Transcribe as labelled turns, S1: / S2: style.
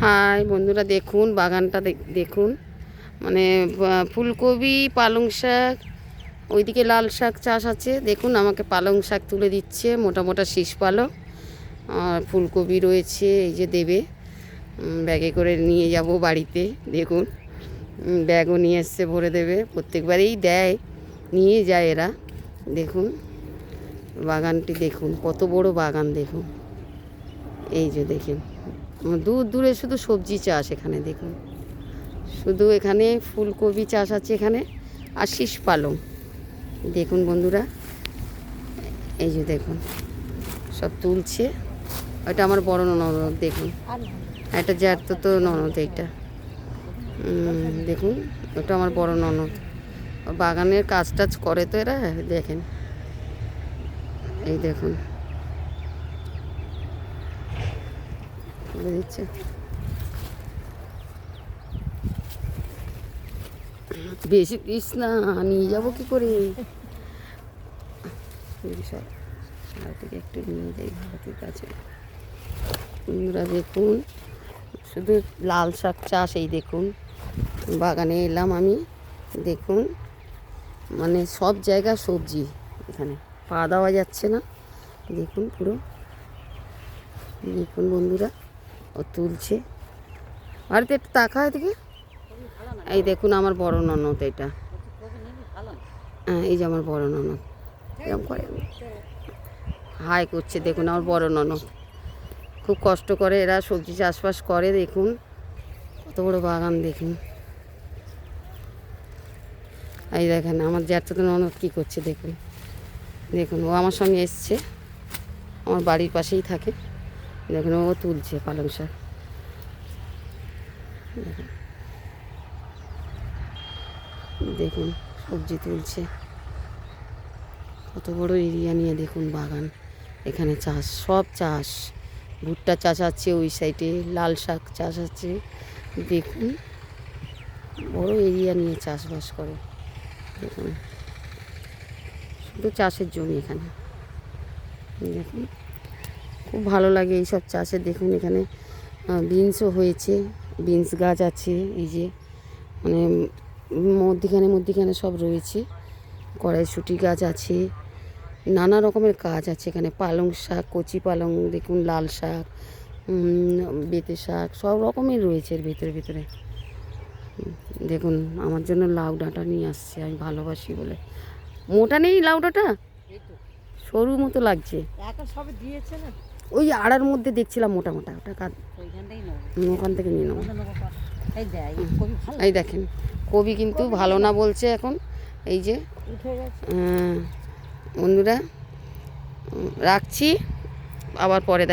S1: High বন্ধুরা, দেখুন বাগানটা দেখুন। মানে ফুলকপি, পালং শাক, ওইদিকে লাল শাক চাষ আছে। দেখুন আমাকে পালং শাক তুলে দিচ্ছে, মোটা মোটা শীষ পালং। আর ফুলকপি রয়েছে, এই যে দেবে, ব্যাগে করে নিয়ে যাব বাড়িতে। দেখুন ব্যাগও নিয়ে এসছে, ভরে দেবে। প্রত্যেকবারেই দেয়, নিয়ে যায় এরা। দেখুন বাগানটি দেখুন, কত বড় বাগান দেখুন। এই যে দেখেন, দূর দূরে শুধু সবজি চাষ। এখানে দেখুন, শুধু এখানে ফুলকপি চাষ আছে এখানে, আর শীষ পালং। দেখুন বন্ধুরা, এই যে দেখুন সব তুলছে। ওটা আমার বড় ননদ, দেখুন। এটা জ্যাঠতো তো ননদ, এইটা দেখুন, ওটা আমার বড় ননদ। বাগানের কাজ টাজ করে তো এরা, দেখেন। এই দেখুন দিচ্ছে, বেশি পিস না, নিয়ে যাবো কি করে। সব থেকে একটু নিয়ে যাই ভারতের কাছে। বন্ধুরা দেখুন, শুধু লাল শাক চাষ। এই দেখুন বাগানে এলাম আমি, দেখুন মানে সব জায়গা সবজি। এখানে পা দেওয়া যাচ্ছে না, দেখুন পুরো। দেখুন বন্ধুরা, ও তুলছে। বাড়িতে একটু তাকা এদিকে। এই দেখুন আমার বড় ননদ, এটা। হ্যাঁ, এই যে আমার বড় ননদ এরকম করে হাই করছে। দেখুন আমার বড় ননদ খুব কষ্ট করে এরা সবজি চাষবাস করে। দেখুন কত বড় বাগান দেখুন। এই দেখেন আমার জ্যাঠতো ননদ কী করছে দেখুন। দেখুন ও আমার সঙ্গে এসছে, আমার বাড়ির পাশেই থাকে। দেখুন ও তুলছে পালং শাক। দেখুন সবজি তুলছে, কত বড় এরিয়া নিয়ে দেখুন বাগান। এখানে চাষ, সব চাষ। ভুট্টা চাষ আছে ওই সাইডে, লাল শাক চাষ আছে। দেখুন বড় এরিয়া নিয়ে চাষবাস করে। দেখুন শুধু চাষের জমি এখানে। দেখুন খুব ভালো লাগে এইসব চাষে। দেখুন এখানে বিনসও হয়েছে, বিনস গাছ আছে। এই যে মানে মধ্যিখানে সব রয়েছে। কড়াইশুঁটি গাছ আছে, নানা রকমের গাছ আছে এখানে। পালং শাক, কচি পালং, দেখুন লাল শাক, বেতে শাক, সব রকমের রয়েছে এর ভিতরে। দেখুন আমার জন্য লাউ ডাঁটা নিয়ে আসছে, আমি ভালোবাসি বলে। মোটা নেই লাউ ডাঁটা, সরু মতো লাগছে। ওই আড়ার মধ্যে দেখছিলাম মোটা মোটা, ওটা ওখান থেকে নিয়ে নেবো। এই দেখেন কবি কিন্তু ভালো না বলছে এখন। এই যে বন্ধুরা রাখছি, আবার পরে দেখ।